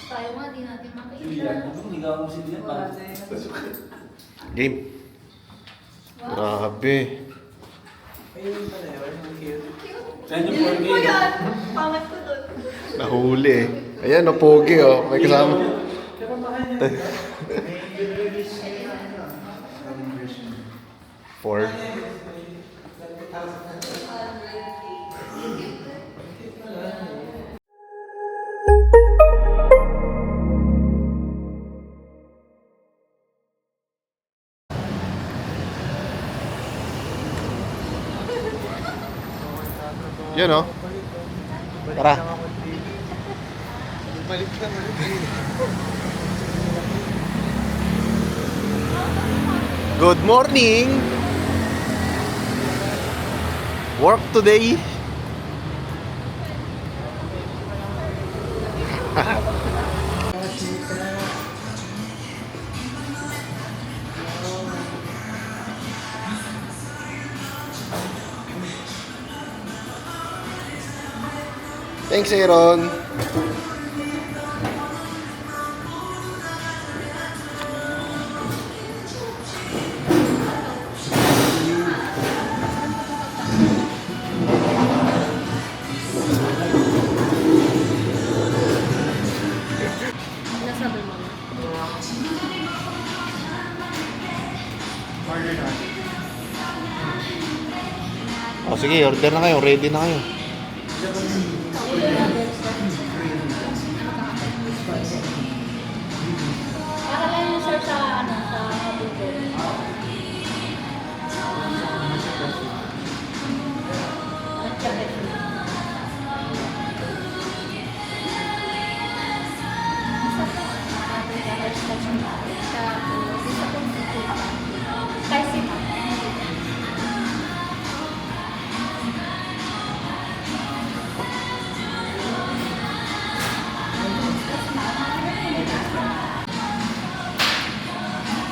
Tayo nga, di natin Julian, makita. ano ligawan mo si Julian? Parang Game. Wow. Grabe. ayun pala yun, ang cute. Cute. Yan yung Dilim 4K. ko yan. Pangat ko dun. Nahuli eh. Ayan, no, pogi oh. May kasama. Kaya mahal niya. Four. Yun oh. Tara. Good morning. Work today. Thanks, Aaron. Nasabi mo na. Order na. Oh, sige, order na kayo. Ready na kayo. Para lang yun, sir, sa ano, sa Google. At saka ito. Kasi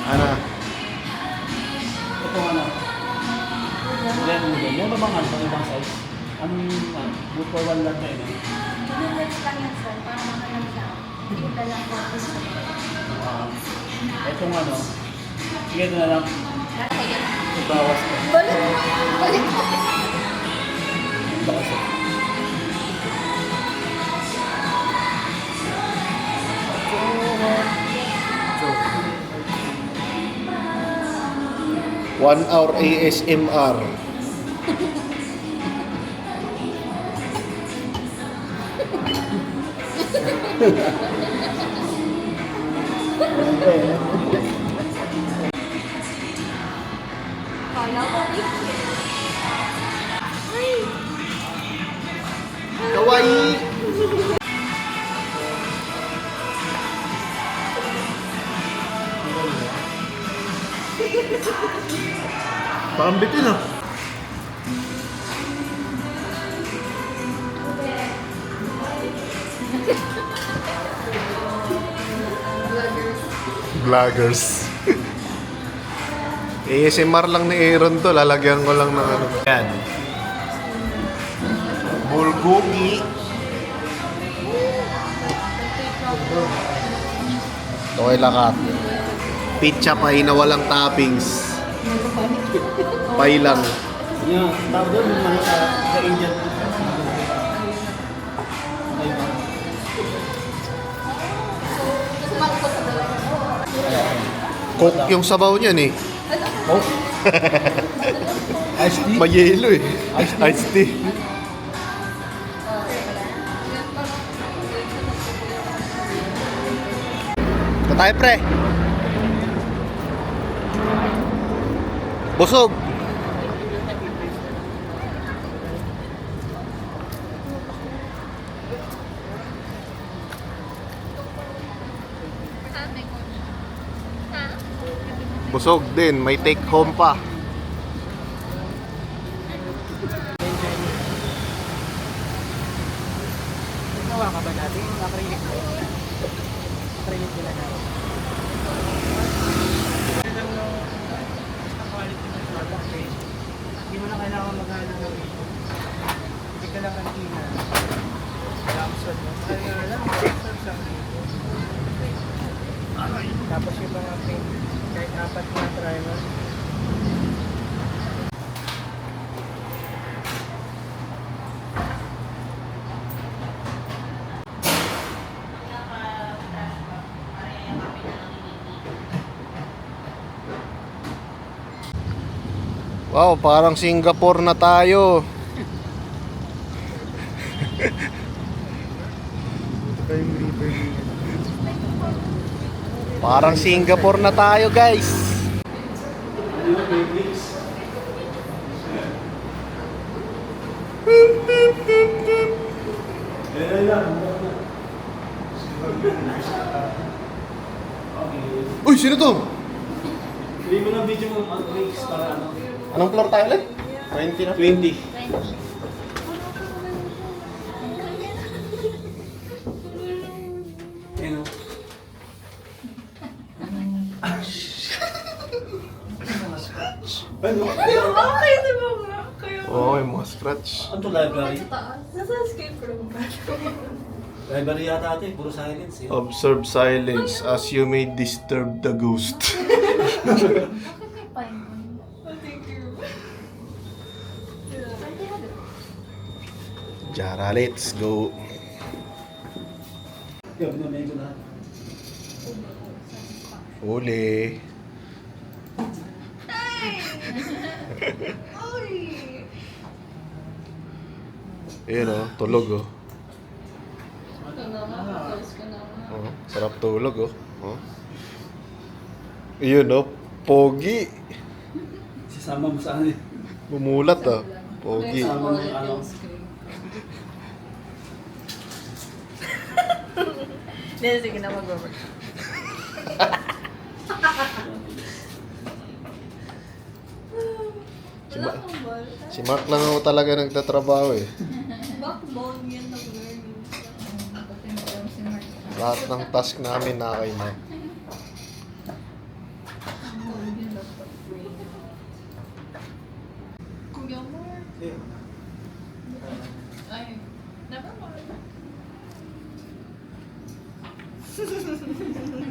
Ano? Ito ano. Julian, ano ba? Meron ba bang ano, ibang size? Anong good for one lang tayo, no? Minutes lang yan, sir, para makalang siya. Hindi na lang po. Itong ano, sige ito na lang. Bawas ko. Balik! Balik mo! Bawas ko. One hour ASMR. Kaya ko, Ay! Kawaii! Parang bitin ah. Vloggers. ASMR lang ni Aaron to. Lalagyan ko lang ng ano. Yan. Bulgogi. Okay, lakat. Pizza pie na walang toppings. Pie lang. Yung tawag doon, yung mga sa Indian food. Ay ba? Coke yung sabaw niyan eh. Oh? Iced tea? Mayelo eh. Iced tea? Iced tea. Ito tayo, pre. Busog. Busog din. May take home pa. Nawa ka ba natin? Acrylic ko. Acrylic nila natin. Hindi mo na kailangan maghanap ng ito. Hindi ka lang kanina. Lamson mo. Kaya lang, lamson sa ito. Wow, parang Singapore na tayo. Parang Singapore na tayo, guys. Uy, sino to? Hindi mo na video mo ang breaks para ano. Anong floor tayo ulit? 20 na? 20. Ano? Ano? Bakit ba nga? Kaya Oo, yung mga scratch. Ano to library? sa taas. Nasa escape room ba? Library yata ate, puro silence eh. Observe silence as you may disturb the ghost. Bakit may pine mo? Thank you. Jara, let's go. Kaya binamay ko lahat. Uli. Ayun o, tulog o. Oh, sarap tulog o. Oh. Ayun o, pogi. Sisama mo sa ano eh. Bumulat o. Pogi. Sama mo ano. Hindi, sige na mag-work. Si Mark lang ako talaga nagtatrabaho eh. Backbone yan ng learning. Lahat ng task namin na kay Mark. Kuya Mark. Ay, never mind.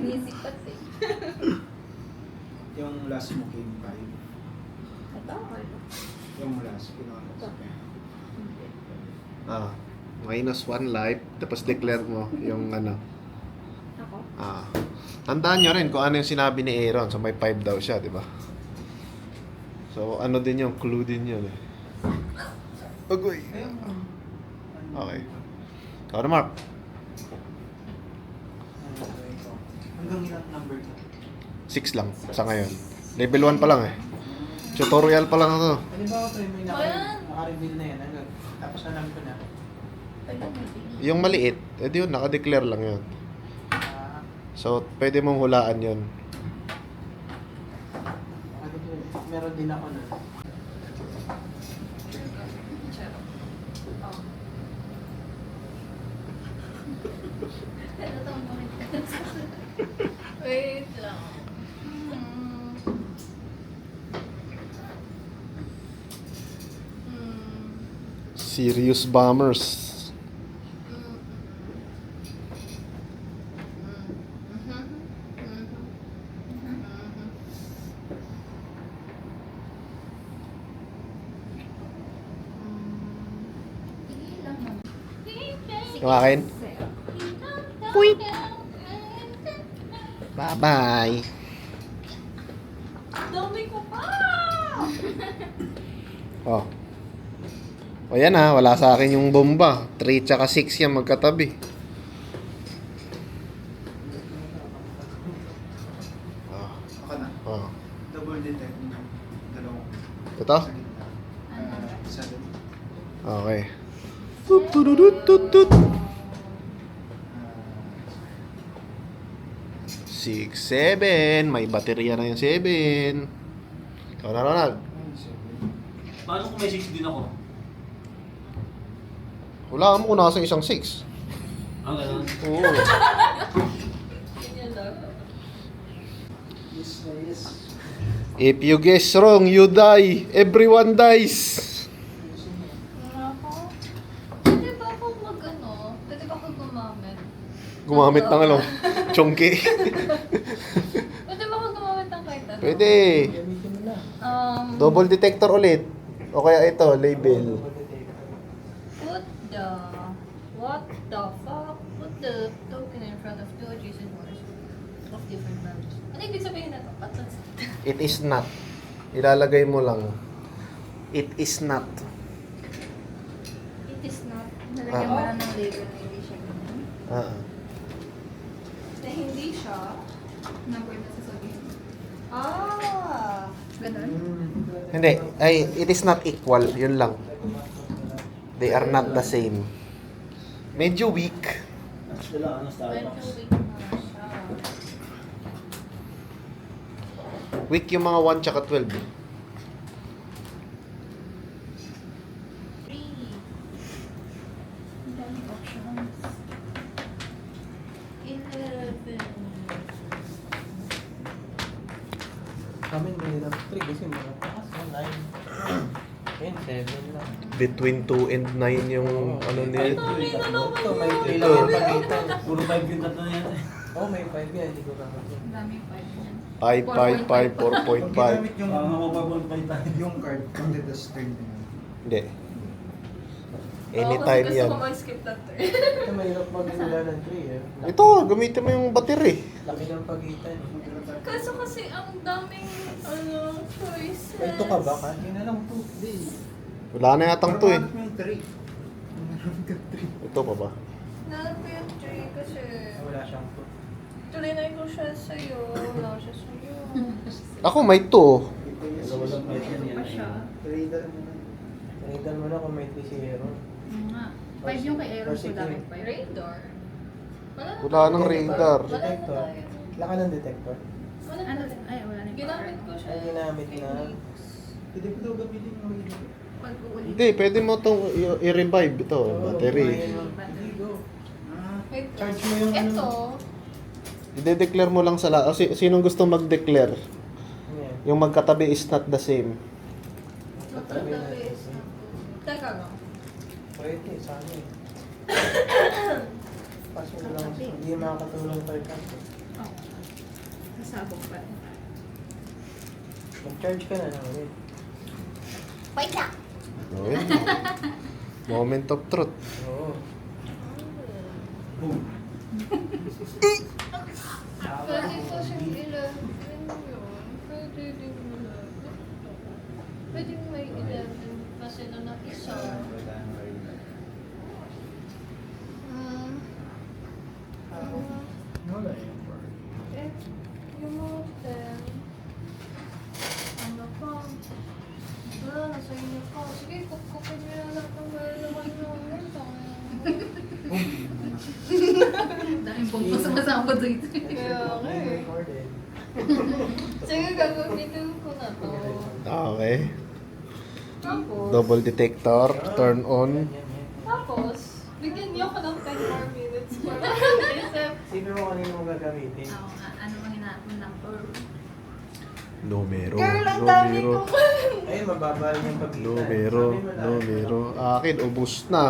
Nisipat eh. Yung last mo came 5. Ito, Yung last, pinaka Ah, minus 1 life, tapos declare mo yung ano. Ako? Ah, tandaan nyo rin kung ano yung sinabi ni Aaron. So may 5 daw siya, di ba? So ano din yung clue din yun eh. Agoy. Okay. Ikaw na, Mark. Hanggang ilang number ka? 6 lang sa ngayon. Level 1 pa lang eh. Tutorial pa lang ito. Halimbawa tayo may Ayan. naka-reveal na yan. Tapos alam ko na. Yung maliit, edi yun, naka-declare lang yun. ah, So, pwede mong hulaan yun. meron din ako na. Wait lang. Serious Bombers. Yung akin? Puwit! Bye-bye! Dami ko pa! Oh. O yan ha, wala sa akin yung bomba. 3 tsaka 6 yan magkatabi. Oh. Ako na. Oh. Double detect na. Dalawang. Ito? Sa gitna. 7. Okay. Tut-tut-tut-tut-tut. 6, 7. May baterya na yung 7. Ikaw na, Ronald. Paano kung may 6 din ako? Wala mo kung nasa isang 6. Ang ganun. Oo. Yes, yes. If you guess wrong, you die. Everyone dies. Ako? Pwede ba ako mag-ano? Pwede ba ako gumamit? Gumamit ng ano? Chonky. Pwede ba ako gumamit ng kahit ano? Pwede. Gamitin mo na. Double detector ulit. O kaya ito, label. What the fuck? Put the token in front of two adjacent words of different values. Ano ibig sabihin na to? It is not. Ilalagay mo lang. It is not. It is not. Nalagyan mo lang ng label na hindi siya ganun. Na hindi siya. Number na sasabihin. Ah! Ganun? Hindi. Ay, it is not equal. Yun lang. They are not the same. Medyo weak. Sila, ano, Starbucks. Medyo weak na siya. Weak yung mga 1 tsaka 12. 3. 11. Ang daming options. Sa amin, mahirap 3 kasi mga taas, 9. Ayun, 7 lang. Between 2 and 9 yung ano nila. Ito, may 3 Ito. lang yung pagitan. Puro 5 yung tatlo na yan. Oo, may 5 yan, hindi ko kakasya. Ang daming 5 yan. 5, 5, 5, 4.5. ginamit yung, Parang mapapabon pa tayo. yung card, counted as turn na yun. Hindi. Anytime yan. Gusto ko mag-skip that turn. Ito, mahirap mag-isula ng 3 eh. Ito, gamitin mo yung battery. Laki ng pagitan. Kaso kasi ang daming choices. Ito ka ba ka? Yun na lang to. Hindi. Wala na yatang to eh. Parang yung 3. Meron ka 3. Ito pa ba? Nalang ko yung 3 kasi Wala siyang 2. tulinay ko siya sa'yo. Wala siya sa'yo. Ako may 2. Dalawa lang pa yan. Pa siya. Trader mo na. Tinitan mo na kung may 3 si Hero. Oo nga. 5 yung kay Aaron, so dapat 5. Radar. Wala nang radar. Wala na Detector. tayo. Wala ka ng detector. Wala Ano? na. Ay, wala na yung Ginamit ko siya. Ay, ginamit na. Pwede ko daw gamitin yung mga Pag uulit. Hindi, pwede mo itong i-revive ito. Battery. Hindi, go. Wait. Charge mo yung Ito. ano. I-declare mo lang sa lahat. Sinong gusto mag-declare? Yan. Yung magkatabi is not the same. Katabi na. Teka lang. Pwede, sana eh. Kaso lang, hindi makakatulong tayo kasi. Oo. Nasabog pa. Mag-charge ka na namin. Wait lang. Okay. Moment of truth. Oo. Boom. Pwede ko siyang ilagin yun. Pwede din mo lang. Pwede may 11 kasi na isa. Wala yun. Eh, yung mga 10. Ano pa? Wala, nasa inyo pa. Sige, kukukin nyo na lang ng malaman number. Daming bongko sa kasama dito. Kaya nga eh. Recorded. Sige, gagamitin ko na to. Okay. Tapos, Double detector. Turn on. Yan, yan. tapos, bigyan niyo ako ng 10 more minutes para mag-isip. Sino mo kanino mo gagamitin? Oo nga. Ano ang hinapan number? Numero. Girl, ang dami Numero. ko. Ay, mababal yung pagitan. Numero. Sabi mo lang. Numero. Akin, ubus na.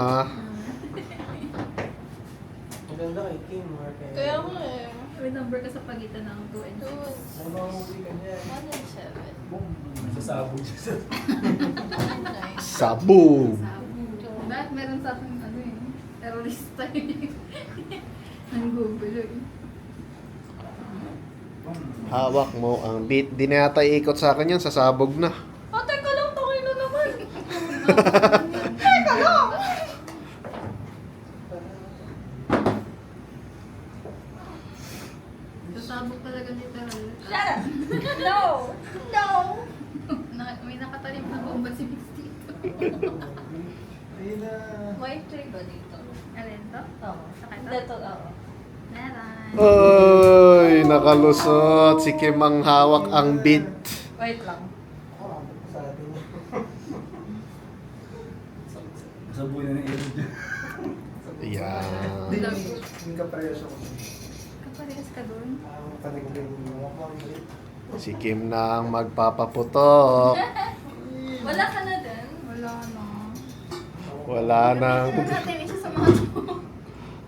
Maganda kay Kim or kay... Kaya nga eh. May number ka sa pagitan ng 2 and 6. Ano ba huli ka dyan? 1 and 7. Boom. Sasabog siya. 9. Sabog. Bakit meron sa akin ano eh, terrorista yun. Ang Google eh. Hawak mo ang beat. Di na yata iikot sa akin yan. Sasabog na. Ah, teka lang, takay na naman. Teka lang. Sasabog talaga ni Terrell. Shut up. No. No. May nakatalim na bomba si Misty. Ayun na. May 3 ba dito? Alin to? Oo. Sa kanta? Dito, oo. Meron. Ay, nakalusot. Si Kim ang hawak ang beat. Wait lang. Ako, abot ko sa atin. Kasabuhay na ng ilog dyan. Yan. Hindi, yung kaparehas ako. Kaparehas ka dun? Panagling mo ako. Si Kim na ang magpapaputok. Wala ka na din? Wala na. Wala nang Ano natin isa sa mga to?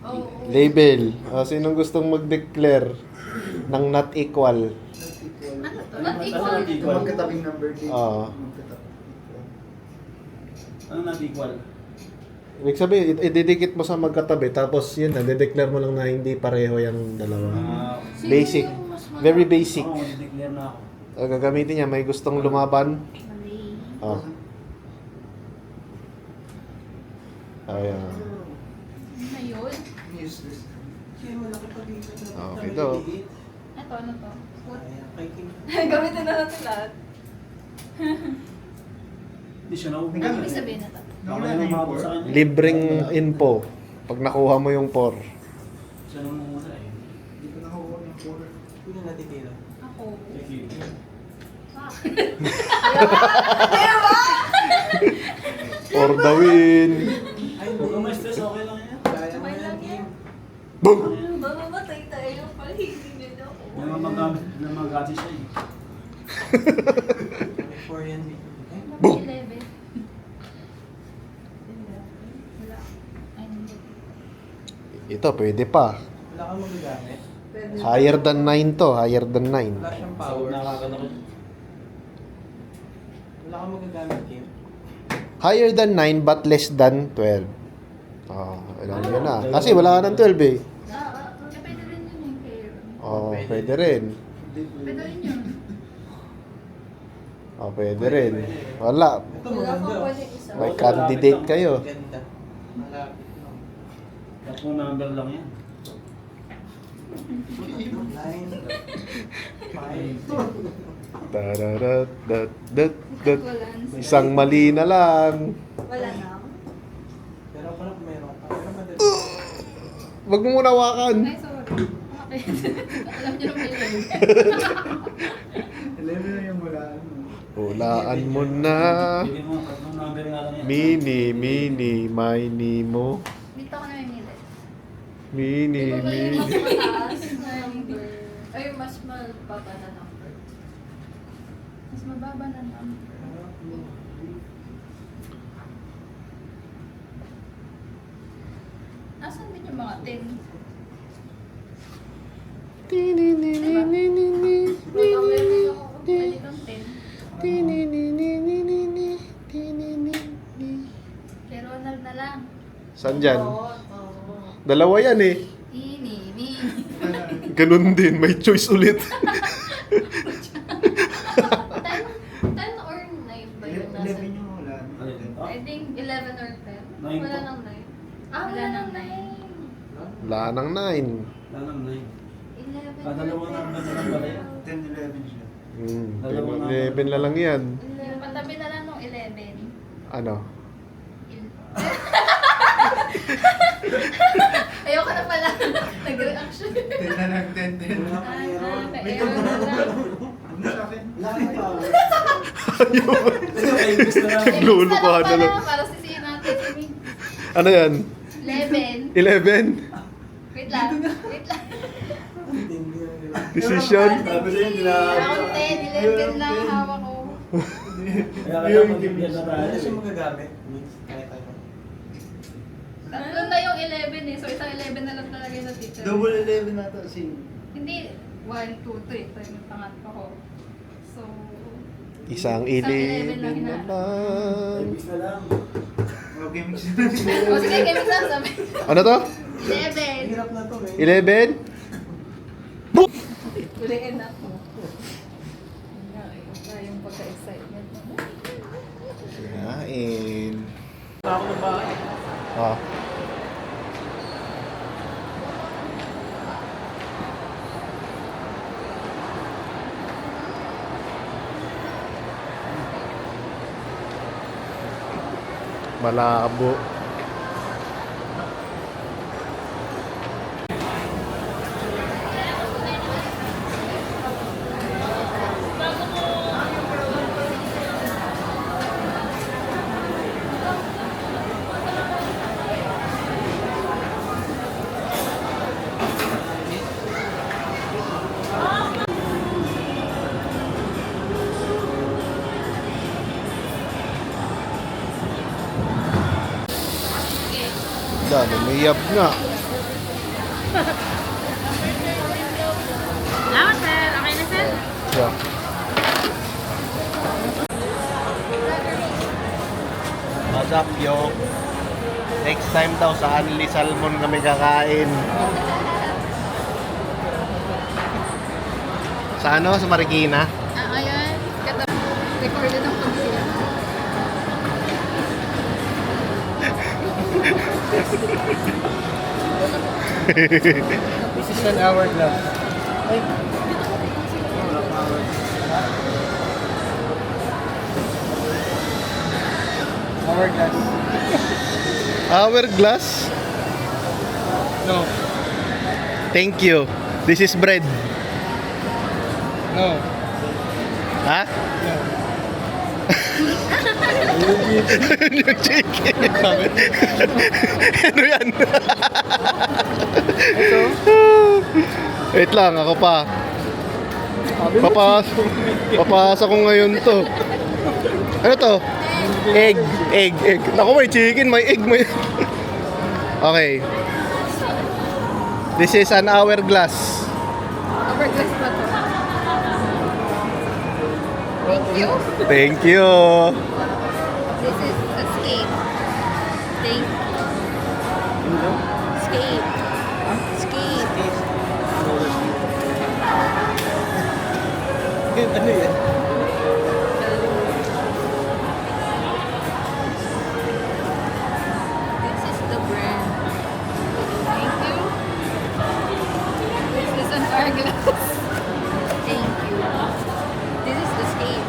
Oo. label. Sinong gustong mag-declare ng not equal? Ano to? Not Ano equal. not equal? Magkatabing number din. Oo. Magkatabing. Ano not equal? Ibig sabihin, ididikit mo sa magkatabi, tapos yun na, declare mo lang na hindi pareho yung dalawa. Sino Basic. yung mas malaki? Very basic. Ako, declare na ako. Gagamitin niya, may gustong lumaban. Mali. Oh. Ayan. Ayun. Useless. Kaya malaki pa dito. Okay daw. Ito, ano to? Ayan, kay Kim. Gamitin na natin lahat. Hindi siya nauwi. Ano ibig sabihin na to? Baka yung umabot sa kanya. Libreng info. Pag nakuha mo yung 4. Siya nung muna eh. Hindi ko nakuha yung quarter. Sino natitira? Ako. Thank you. For the win! Ay, Huwag kang ma-stress, okay lang yan. Kaya mo Okay yan, lang Kim. yan. Boom! Mamamatay tayo pala, hindi nila ako. May mga namagati siya eh. Before yan, Kim. Ay, Boom! 11. Wala. Ay, hindi. Ito, pwede pa. wala kang magagamit. Higher than 9 to. Higher than 9. Wala siyang Power. power. Nakakano ko. Wala kang magagamit, Kim. Higher than 9 but less than 12. Oh, alam nyo na. Kasi wala ka ng 12 eh. Pwede rin yun yung care. Oh, pwede rin. Pwede rin yun. Oh, pwede rin. Wala. Ito Wala maganda. kang pwede isa. May candidate kayo. Ganda. Malapit lang. Tapos number lang yan. 9. 5. Tararat, dat, dat, dat. Balance. Isang mali na lang. Wala na. Pero parang meron pa. Pero madali. Wag mo muna hawakan. Ay, sorry. Okay. Alam niyo naman yun. 11 na yung wala. Hulaan mo na. Bigyan mo, tatlong number nga lang yan. Mini mo. Dito ko na may milit. Mini. Ito ba yung mas mataas na number? Ay, mas mababa na number. Mas mababa na number. Nasaan din yung mga 10? Wala meron ako. Pwede kang 10. Pero Ronald na lang. Saan dyan? Oo. Dalawa yan eh. Ini. Ganun din, may choice ulit. 10 or 9 ba yung nasa? 11 yung wala. I think 11 or 10. Nine Wala po. nang 9. Wala nang 9. Wala nang 9. Wala nang 9. 11. Dalawang number na lang pala yan. 10-11 siya. 11 na lang yan. Yung patabi na lang nung 11. Ano? Ayoko na pala. Nag-reaction. 10 na lang, 10. Wala kang error. Ayoko na lang. Ano sa akin? Wala kang power. Ay, gusto na. Lolo ko, ano lang. Para sisihin natin. Ano yan? 11. 11? Wait lang. Wait lang. Hindi na nila. Decision? Sabi sa'yo, hindi na... Ako 10. 11 lang ang hawak ko. Kaya kaya mag-ibigyan na tayo. Wala siya magagamit. Mix. Kahit ano. Tatlo na yung 11 eh. So isang 11 na lang talaga yung teacher. Double 11 na to. Hindi. 1, 2, 3. Ito yung pangatlo ko. So... Isang 11 lang 11 na na. lang. Mix na lang. Okay, mix na lang. O sige, kaya lang sabi. Ano to? 11. Hirap na to eh. 11? Uliin na po. Yung pagka-excitement. Kain. Ako na ba? Ah. Malabo. Dali, may yab nga. Salamat, sir. Okay na, sir? Yeah. What's up, yo? Next time daw sa Anli Salmon kami kakain. Sa ano? Sa Marikina? Ayan. Recorded ang pag-sila. This is an hourglass. Ay. Hourglass. Hourglass? No. Thank you. This is bread. No. Ha? No. Yung chicken. Ano yan? Ito. Wait lang, ako pa. Papasa ko ngayon to. Ano to? Egg. Naku, may chicken, may egg, may... Okay. This is an hourglass. Hourglass ba to? Thank you. Thank you. This is a skate. Thank you. Skate. Skate. Ano yan? This is the brand. Thank you. This is an hourglass. Thank you. This is the skate.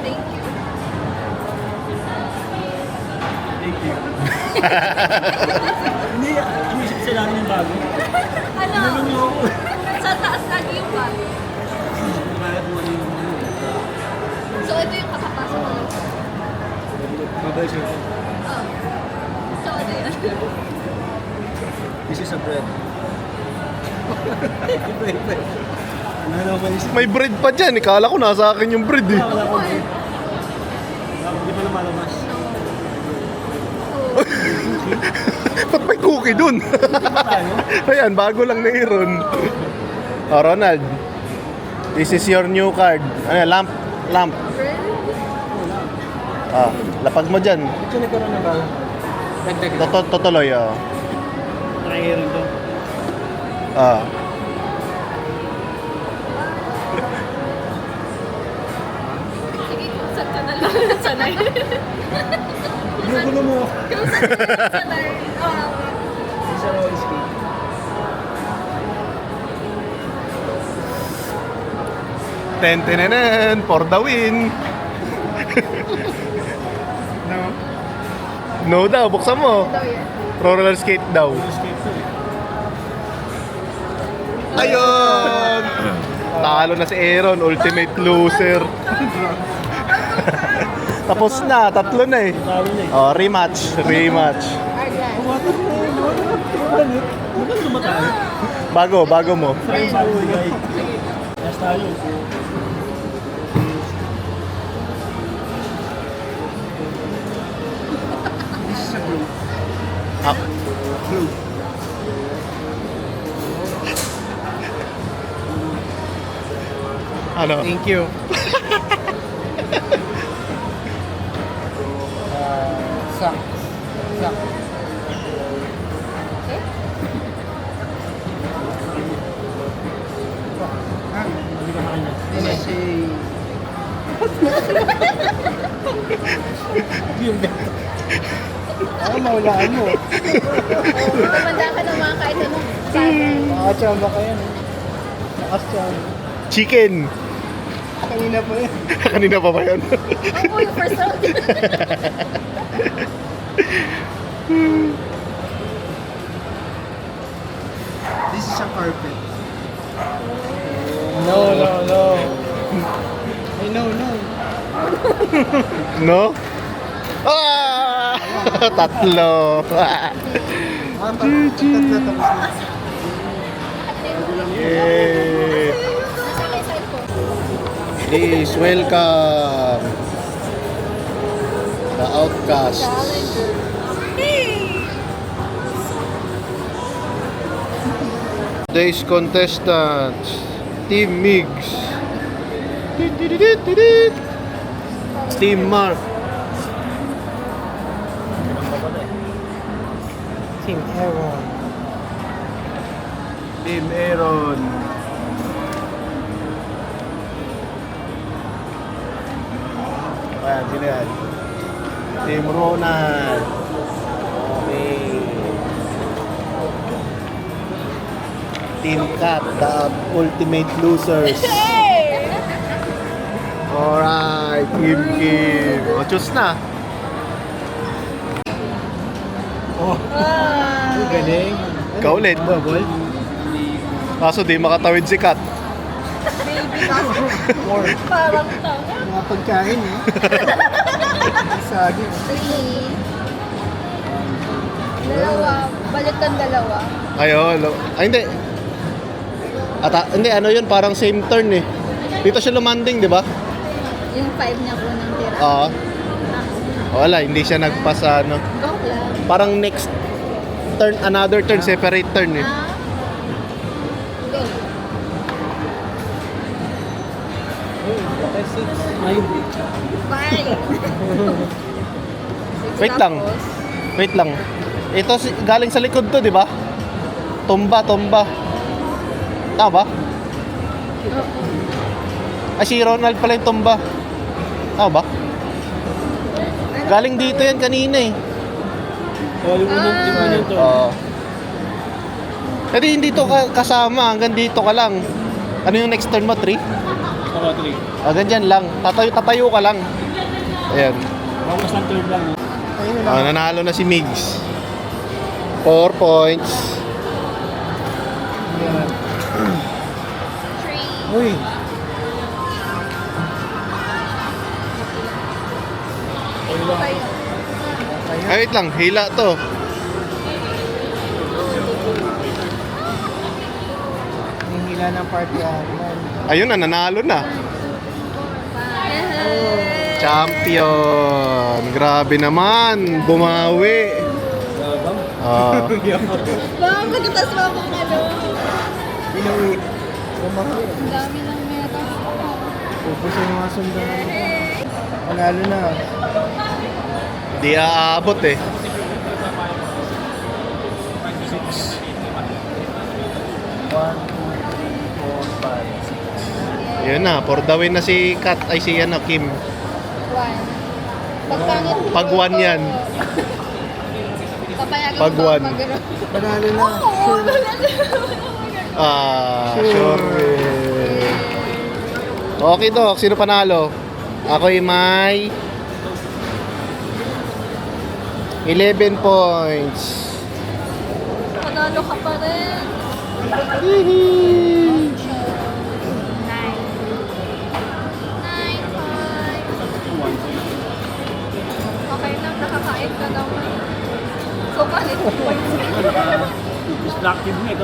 Thank you. Thank you. Hindi, inisip sila namin yung bago. Ano? Ano mo ako? Sa taas lagi yung bag. Bakit mo ano yung ano? So, ito yung kakapasa mo. Mabay siya. Oh. So, ano yun? This is a bread. Ano naman is... May bread pa dyan. Ikala ko nasa akin yung bread eh. Wala ko bread. Hindi pa lumalabas. Ba't may cookie dun? Ayan, bago lang na Aaron. Oh, Ronald. This is your new card. Ano, lamp. Ah, lapag mo dyan. Ito nagkaroon na ba? Dagdag. Tutuloy, oh. Nakikirin to. Ah. Sige, kusat ka na lang. Sanay. Gulo mo. Sanay. Oh. Isa roll skate. Ten, for the win. No? No daw, buksan mo. Daw yan. Roller skate daw. Skate to eh. Ayun! Talo na si Aaron, ultimate loser. Tapos na, tatlo na eh. Talo na eh. Oh, rematch. Hourglass. Bakit lumatalo? Bago mo. Sa'yo bago bigay. Last tayo. This is a blue. Ah, Blue. ano? Thank you. Sak. Sak. Ah, Hindi ka sa kanya. this is a... Yung beto. Maulaan mo. Kumanda ka ng mga kahit anong bagay. Makachamba ka yan. Nakachamba. Chicken. Kanina pa yan. Kanina pa ba yun? Oo, yung first round. This is a carpet. No. Ay, no. No? Ah! Tatlo. Tatlo tapos na. Yay! Nasa akin side ko. Please welcome the outcasts. Today's contestants, Team Migs, Team Mark, Team Aaron. Team Aaron. Sino yan? Team Ronald. Okay. Team Cat, the ultimate losers. Alright, Kim Kim. O, choose na. Oh, galing. Ikaw ulit. Bubble? Kaso di makatawid si Kat. Or, Parang tanga. mga pagkain, eh. Saging. 3. Dalawa. Balik ng dalawa. Ay, hindi. Hindi, ano yun, parang same turn eh. Dito siya lumanding, di ba? Yung 5 niya ko ng tira. Oo. Wala, hindi siya nagpasa, ano. Go lang. Parang next turn, another turn, separate turn eh. Go. Okay, 6. Ay, 5. Wait lang. Wait lang. Ito, galing sa likod to, di ba? Tumba. Tama ba? Ay, si Ronald pala yung tumba. Tama ba? Galing dito yan kanina eh. yung to. Oo. Kasi hindi to kasama, hanggang dito ka lang. Ano yung next turn mo? 3? Ako, 3. Ah, ganyan lang. Tatayo ka lang. Ayan. Bawas ng third lang. Ayun na lang. Nanalo na si Migs. 4 points. Yan. 3. Uy. Ay, wait lang. Hila to. Hihila ng party animal. Ayun na, nanalo na. Champion. Grabe naman. Bumawi. Ah. Baka magkatas mo akong ano. Inuwi. Bumawi. Ang dami ng meron. Pupus yung mga sundan. Panalo na. Di aabot eh. 1, 2, 4, 5, 6. Yun na, for the win na si Kat. Ay, si Kim. 1. Pagpangit. Pag 1 yan. Papayagan Pag mo ba one. Panalo na. Oo, Sure win. Okay, Doc. Sino panalo? Ako'y may 11 points. Panalo ka pa rin. Hihi. 9. 9, 5. Okay lang, nakakain ka naman. So, palit points. Distracted mo ito.